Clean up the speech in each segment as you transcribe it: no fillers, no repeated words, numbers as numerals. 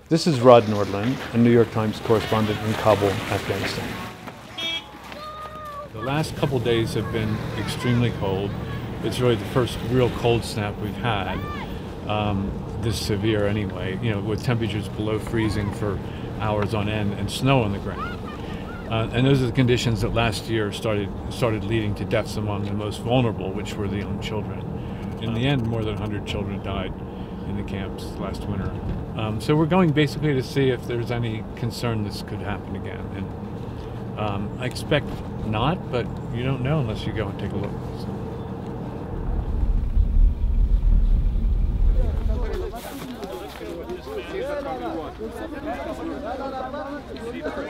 This is Rod Nordland, a New York Times correspondent in Kabul, Afghanistan. The last couple days have been extremely cold. It's really the first real cold snap we've had, this severe anyway, you know, with temperatures below freezing for hours on end and snow on the ground. And those are the conditions that last year started leading to deaths among the most vulnerable, which were the young children. In the end, more than 100 children died in the camps last winter. So we're going basically to see if there's any concern this could happen again. And I expect not, but you don't know unless you go and take a look. So.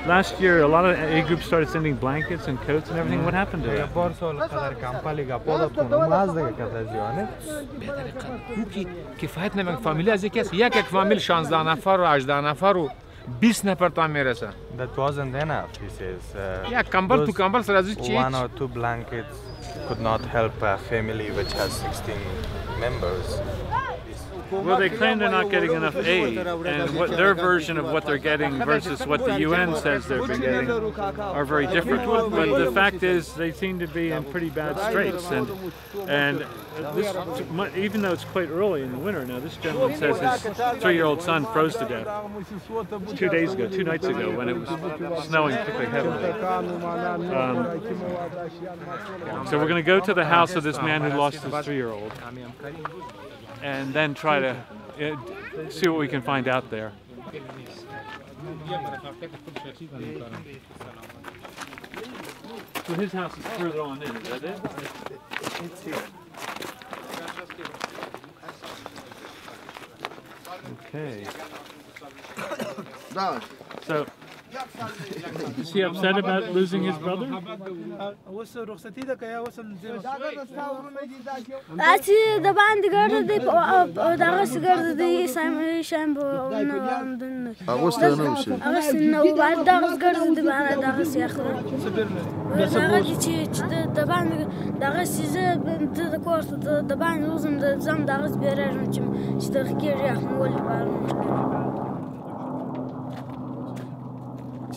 Last year, a lot of aid groups started sending blankets and coats and everything. What happened to that? کفایت نمیکنه فامیلی از یکی است یک فامیل 16 نفر و 18 نفر و 20 نفر تا میرسه. That wasn't enough, he says. یک کمبل تو کمبل سر از چی؟ One or two blankets could not help a family which has 16 members. Well, they claim they're not getting enough aid, and what their version of what they're getting versus what the UN says they've been getting are very different. But the fact is, they seem to be in pretty bad straits, and this, even though it's quite early in the winter now, this gentleman says his 3-year-old son froze to death 2 days ago, 2 nights ago, when it was snowing particularly heavily. So we're going to go to the house of this man who lost his 3-year-old. And then try to see what we can find out there. So his house is further on in, is that it? It's here. Okay. So, is he upset about losing his brother?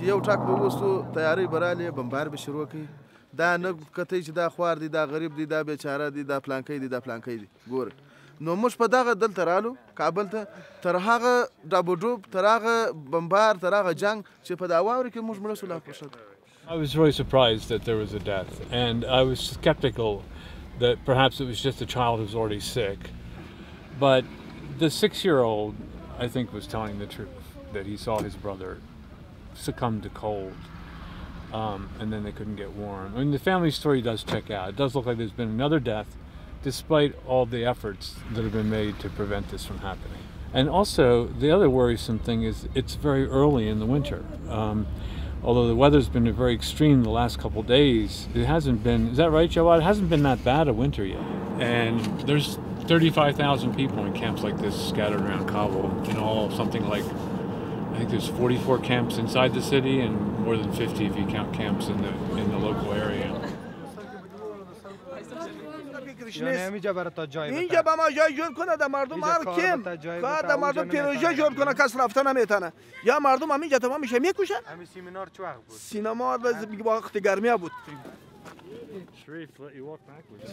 یو ټاک به وستو تیاری براله بمبار به شروع کی دا نه کته چې دا خوار دي دا غریب دي دا بیچاره دي دا پلانکی دي دا پلانکی دي ګور نو موږ په دغه دلته رالو کابل ته تر هغه ډابوډوب تر هغه بمبار تر هغه جنگ چې په دا واوري کې موږ مړ شو لا خوشاله. I was really surprised that there was a death, and I was skeptical that perhaps it was just a child who's already sick. But the 6-year-old, I think, was telling the truth, that he saw his brother succumb to cold, and then they couldn't get warm. I mean, the family story does check out. It does look like there's been another death, despite all the efforts that have been made to prevent this from happening. And also, the other worrisome thing is it's very early in the winter. Although the weather's been very extreme the last couple days, it hasn't been, is that right, Jawad? It hasn't been that bad a winter yet. And there's 35,000 people in camps like this scattered around Kabul, in all something like, I think there's 44 camps inside the city and more than 50 if you count camps in the local area. اینجا با ما جای جور کنه در مردم هر کیم که در مردم پروژه جور کنه کس رفته نمیتونه یا مردم همینجا تمام میشه میکشن. همین سیمینار چه وقت بود؟ سینما وقت گرمی بود. Sharif, let you walk backwards.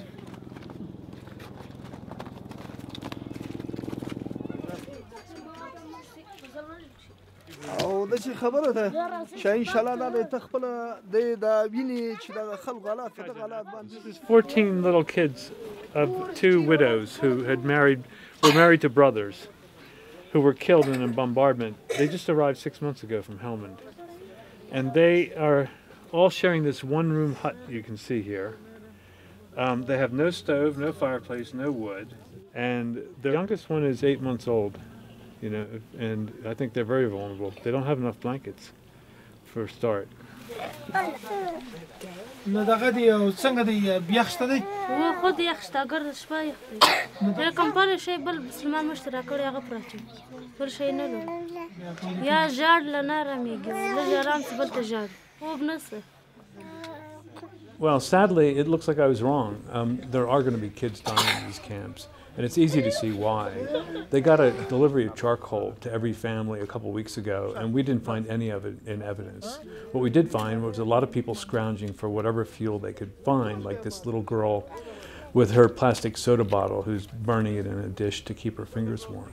او د څه خبره ده چې ان شاء الله دا تخپل د ویني چې د خلک حالات په دغه حالات باندې 14 little kids of 2 widows who were married to brothers who were killed in a bombardment. They just arrived 6 months ago from Helmand, and they are all sharing this one-room hut you can see here. They have no stove, no fireplace, no wood, and the youngest one is 8 months old. You know, and I think they're very vulnerable. They don't have enough blankets for a start. نو دغه دی او څنګه دی بیاخشته دی و خود یخشته ګرد شپه یخته یا کمپاله شی بل مسلمان مشترک کړی هغه پراته بل شی نه لري یا ژړ لنه رمیږي له ژړام څه بل ته ژړ خوب نسته. Well, sadly, it looks like I was wrong. There are going to be kids dying in these camps. And it's easy to see why. They got a delivery of charcoal to every family a couple weeks ago, and we didn't find any of it in evidence. What we did find was a lot of people scrounging for whatever fuel they could find, like this little girl with her plastic soda bottle who's burning it in a dish to keep her fingers warm.